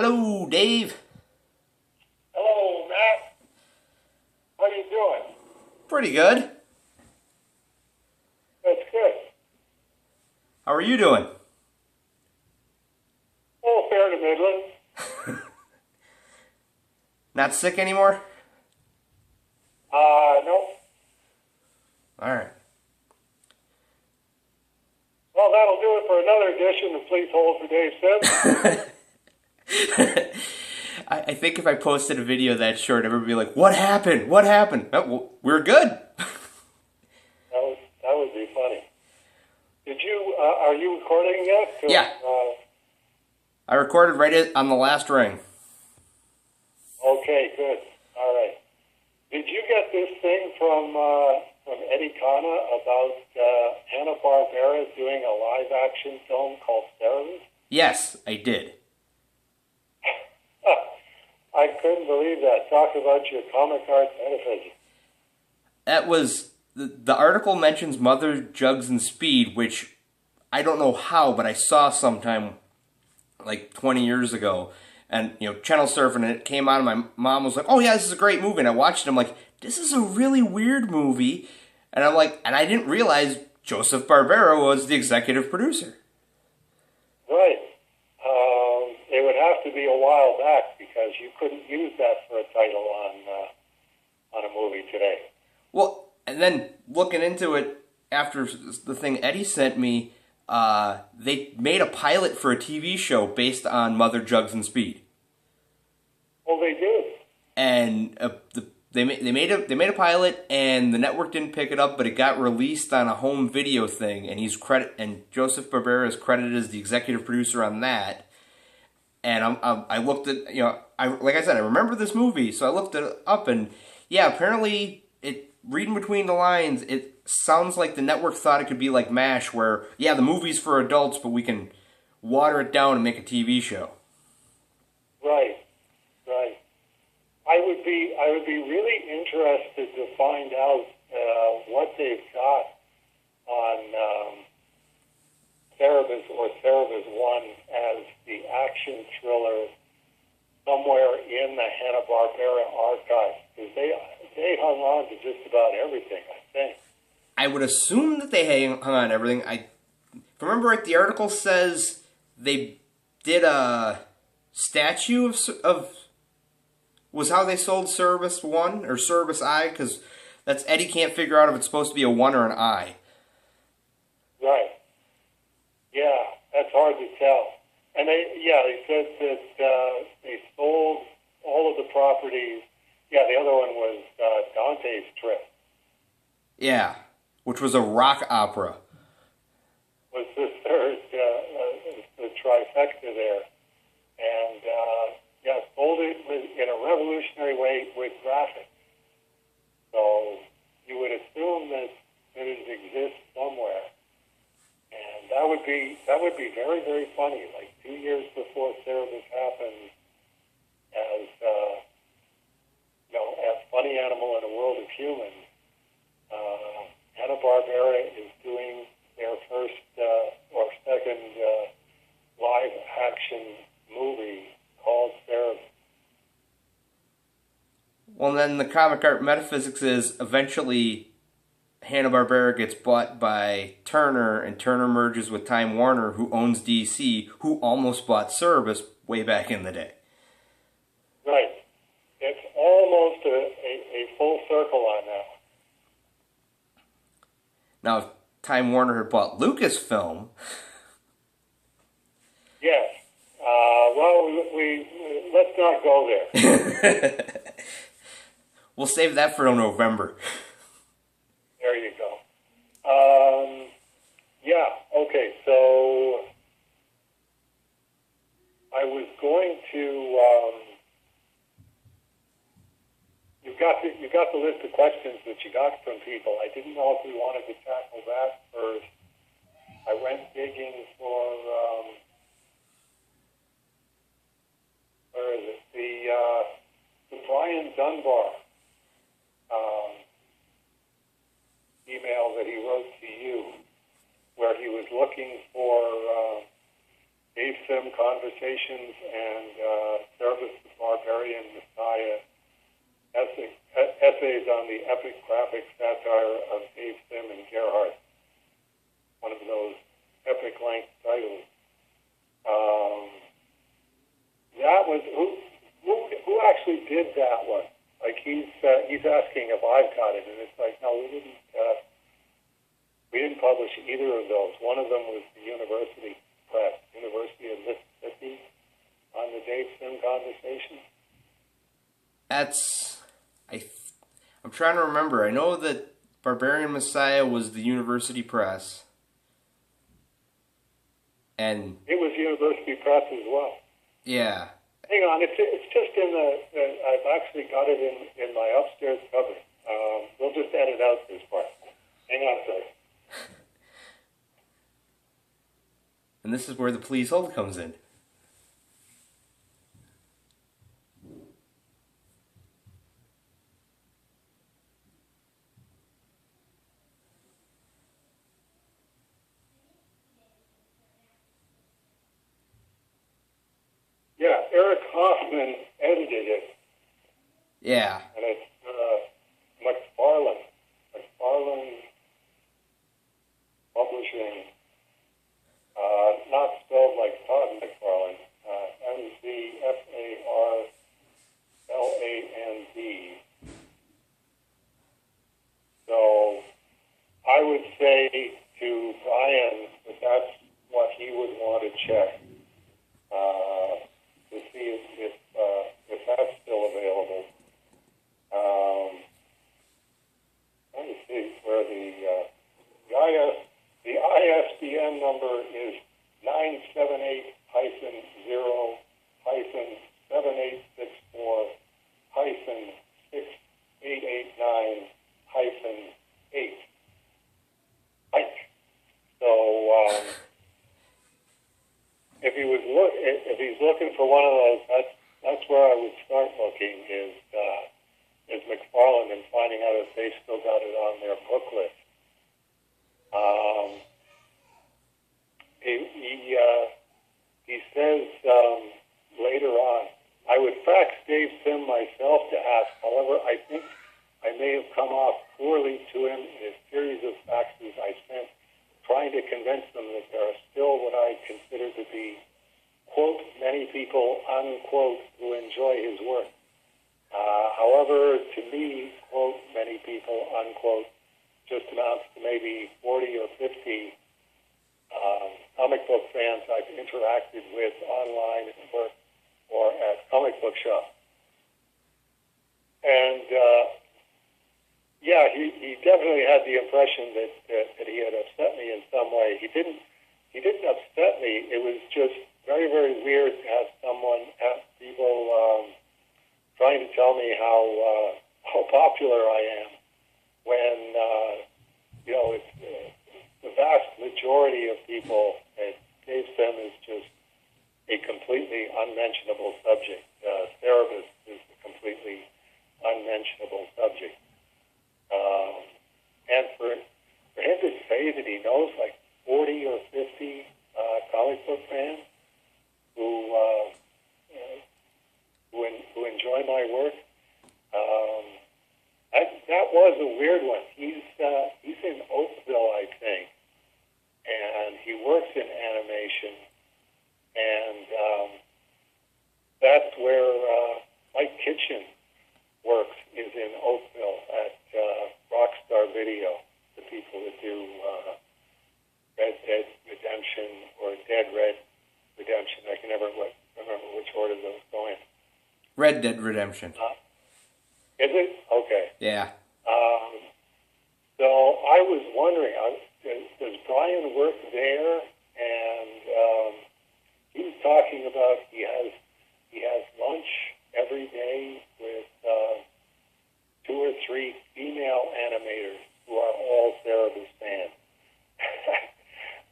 Hello, Dave. Hello, Matt. How you doing? Pretty good. That's good. How are you doing? Oh, fair to middling. Not sick anymore? No. All right. Well, that'll do it for another edition of Please Hold for Dave Cerebus. I think if I posted a video that short, everybody would be like, "What happened? What happened?" Oh, well, we're good. That would be funny. Did you? Are you recording yet? Yeah. I recorded right on the last ring. Okay, good. All right. Did you get this thing from Eddie Hanna about Hanna-Barbera doing a live-action film called Cerebus? Yes, I did. I couldn't believe that. Talk about your comic arts metaphysics. That was the article mentions Mother Jugs and Speed, which I don't know how, but I saw sometime like 20 years ago, and channel surfing, and it came on, and my mom was like, "Oh yeah, this is a great movie," and I watched it. I'm like, "This is a really weird movie," and I'm like, and I didn't realize Joseph Barbera was the executive producer. Right. It would have to be a while back because you couldn't use that for a title on a movie today. Well, and then looking into it after the thing Eddie sent me, they made a pilot for a TV show based on Mother Jugs and Speed. Well, they did. And they made a pilot, and the network didn't pick it up, but it got released on a home video thing, and Joseph Barbera is credited as the executive producer on that. And I looked at, like I said, I remember this movie, so I looked it up, and yeah, apparently reading between the lines, it sounds like the network thought it could be like MASH, where yeah, the movie's for adults, but we can water it down and make a TV show. Right. I would be really interested to find out what they've got on Cerebus or Cerebus I as the action thriller somewhere in the Hanna-Barbera archive, because they hung on to just about everything, I think. I would assume that they hung on everything. If I remember right, the article says they did a statue of was how they sold Cerebus I or Cerebus I, because that's Eddie can't figure out if it's supposed to be a 1 or an I. Right. Yeah, that's hard to tell. And they said that they sold all of the properties. Yeah, the other one was Dante's Trip. Yeah, which was a rock opera. Was the third, the trifecta there. And, sold it in a revolutionary way with graphics. So you would assume that it exists somewhere. And that would be very, very funny. Like 2 years before Cerebus happened, as Funny Animal in a World of Humans, Hanna-Barbera is doing their first or second live action movie called Cerebus. Well, then the comic art metaphysics is eventually Hanna-Barbera gets bought by Turner, and Turner merges with Time Warner, who owns DC, who almost bought Cerebus way back in the day. Right. It's almost a full circle on that. Now, if Time Warner had bought Lucasfilm... Yes. Let's not go there. We'll save that for November. There you go. Okay, so I was going to, you got the list of questions that you got from people. I didn't know if we wanted to tackle that first. I went digging for, where is it? The Brian Dunbar email that he wrote to you, where he was looking for Dave Sim Conversations and Cerebus the Barbarian Messiah, essays on the epic graphic satire of Dave Sim and Gerhardt. One of those epic length titles. That was who actually did that one? Like he's asking if I've got it, and it's like, no, we didn't publish either of those. One of them was the University Press, University of Mississippi, on the Dave Sim Conversation. I'm trying to remember. I know that Barbarian Messiah was the University Press. And it was University Press as well. Yeah. Hang on, it's just in I've actually got it in my upstairs cupboard. We'll just edit out this part. Hang on a second. And this is where the please hold comes in. Yeah, Eric Hoffman edited it. Yeah. And it's McFarlane Publishing, not spelled like Todd McFarlane, McFarland. So I would say to Brian that that's what he would want to check. To see if that's still available. Let me see where the ISBN number is 978-0-7864-6889-8. So if he's looking for one of those, that's where I would start looking is McFarland and finding out if they still got it on their book list. He says later on, I would fax Dave Sim myself to ask. However, I think I may have come off poorly to him in a series of faxes I sent, trying to convince them that there are still what I consider to be, quote, many people, unquote, who enjoy his work. However, to me, quote, many people, unquote, just amounts to maybe 40 or 50 comic book fans I've interacted with online at work or at comic book shops. And, he definitely had the impression that he had upset me in some way. He didn't upset me. It was just very, very weird to have people trying to tell me how popular I am when it's the vast majority of people at Dave Sim is just a completely unmentionable subject. Cerebus is a completely unmentionable subject. And for him to say that he knows like 40 or 50 comic book fans who enjoy my work, that was a weird one. He's in Oakville, I think, and he works in animation, and that's where Mike Kitchen works, is in Oakville at Rockstar Video, the people that do Red Dead Redemption or Dead Red Redemption. I can never remember which order those go in. Red Dead Redemption. Is it? Okay. Yeah. So I was wondering, does Brian work there? And he was talking about he has lunch every day with 2 or 3 female animators who are all Cerebus fans.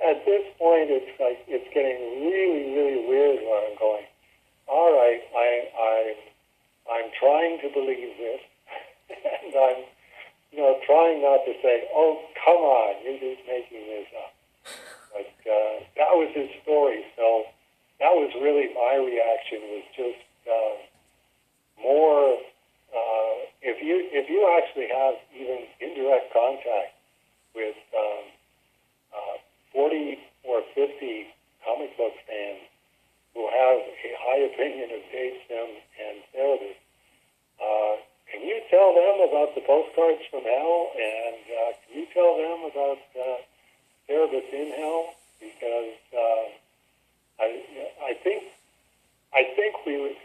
At this point, it's getting really, really weird when I'm going, all right, I'm trying to believe this, and I'm trying not to say, oh, come on, you're just making this up. But that was his story, so that was really reaction was just more. If you actually have even indirect contact with 40 or 50 comic book fans who have a high opinion of Dave Sim and Cerebus, can you tell them about the postcards from hell, and can you tell them about Cerebus in hell? Because I think we would.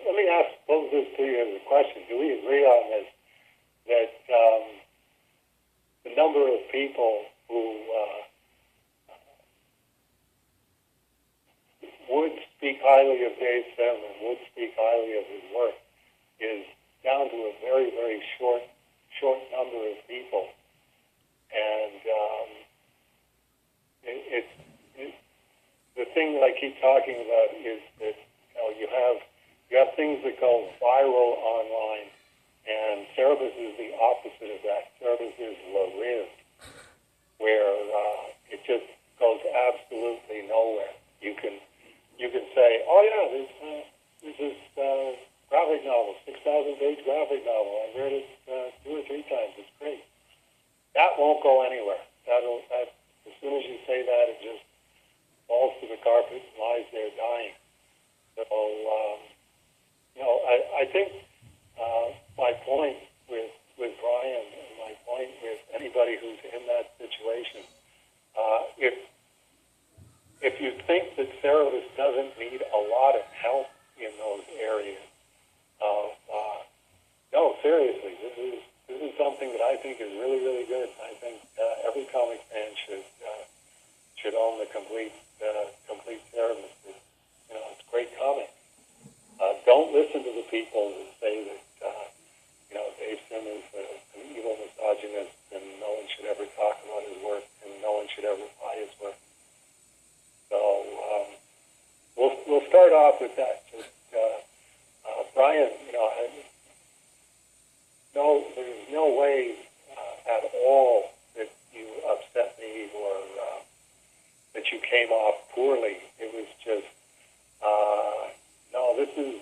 Let me pose this to you as a question. Do we agree on this? That the number of people who would speak highly of Dave Sim and would speak highly of his work is down to a very, very short number of people, and the thing that I keep talking about is that you have things that go viral online, and Cerebus is the opposite of that. Cerebus is la riz, where it just goes absolutely nowhere. You can say, oh yeah, this is graphic novel, 6,000-page graphic novel. I read it 2 or 3 times. It's great. That won't go anywhere. That as soon as you say that, it just falls to the carpet and lies there dying. So, I think my point with Brian and my point with anybody who's in that situation, if you think that Cerebus doesn't need a lot of help in those areas, no, seriously, this is something that I think is really, really good. I think every comic fan should own the complete Cerebus. It's a great comic. Don't listen to the people that say that Dave Sim is an evil misogynist and no one should ever talk about his work and no one should ever buy his work. So we'll start off with that. Just, Brian, there's no way at all that you upset me or that you came off poorly. It was just, no, this is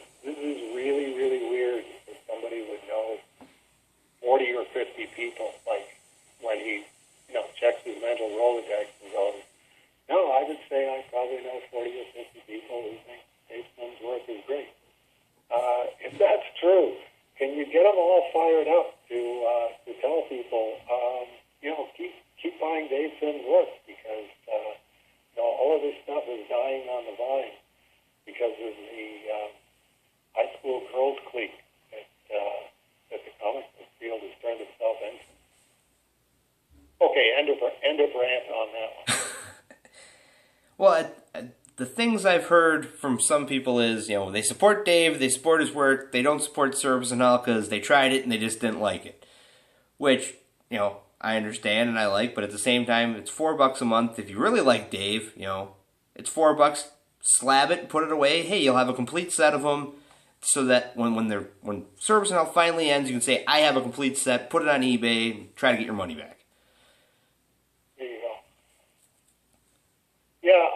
really, really weird that somebody would know 40 or 50 people, like when he, checks his mental Rolodex and goes, no, I would say I probably know 40 or 50 people who think Dave Sim's work is great. If that's true, can you get them all fired up to tell people, keep buying Dave Sim's work because all of this stuff is dying on the vine because of the high school girls clique that the comic book field has turned itself into. Okay, end of rant on that one. Well, the things I've heard from some people is, they support Dave, they support his work, they don't support Cerebus and all because they tried it and they just didn't like it. Which, I understand and I like, but at the same time, it's $4 a month. If you really like Dave, it's $4, slab it, put it away. Hey, you'll have a complete set of them so that when Cerebus and all finally ends, you can say, I have a complete set, put it on eBay, and try to get your money back. There you go. Yeah,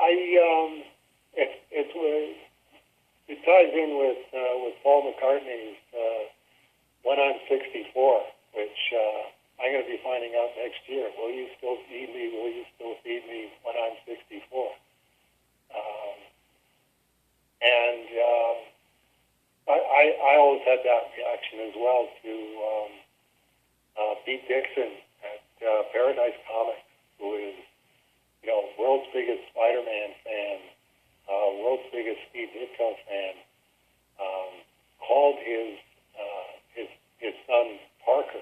it ties in with Paul McCartney's When I'm 64, which I'm going to be finding out next year. Will you still feed me? Will you still feed me when I'm 64? I always had that reaction as well to Pete Dixon at Paradise Comics, who is world's biggest Spider-Man fan, world's biggest Steve Ditko fan, called his son Parker,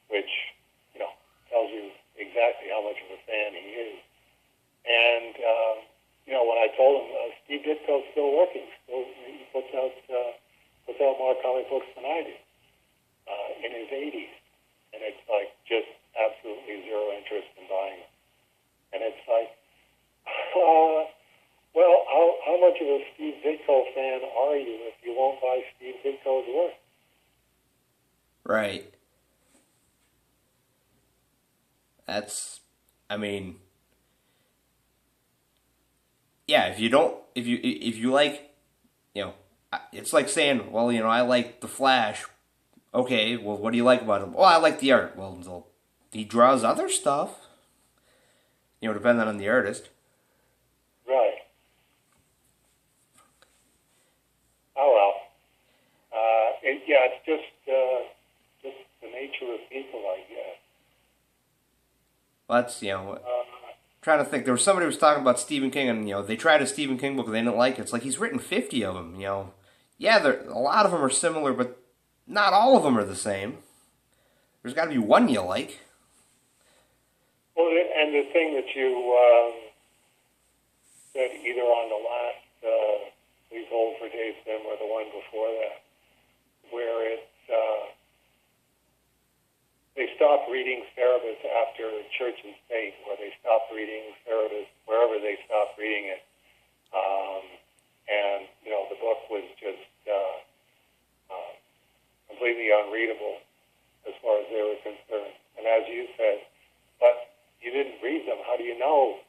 which tells you exactly how much of a fan he is. And when I told him Steve Ditko's still working, he puts out more comic books than I do in his 80s, and it's like just absolutely zero interest in buying them. And it's like, well, how much of a Steve Ditko fan are you if you won't buy Steve Ditko's work? Right. Yeah, if you like, it's like saying, well, I like The Flash. Okay, well, what do you like about him? Oh, I like the art. Well, he draws other stuff. Depending on the artist. Right. Oh well. It's just the nature of people, I guess. Well, that's trying to think. There was somebody who was talking about Stephen King, and they tried a Stephen King book and they didn't like it. It's like he's written 50 of them. Yeah, a lot of them are similar, but not all of them are the same. There's got to be one you like. Well, and the thing that you said either on the last Please Hold for Dave Sim or the one before that, where it's they stopped reading Cerebus after Church and State, where they stopped reading Cerebus wherever they stopped reading it. And, the book was just completely unreadable as far as they were concerned. And as you said, but you didn't read them. How do you know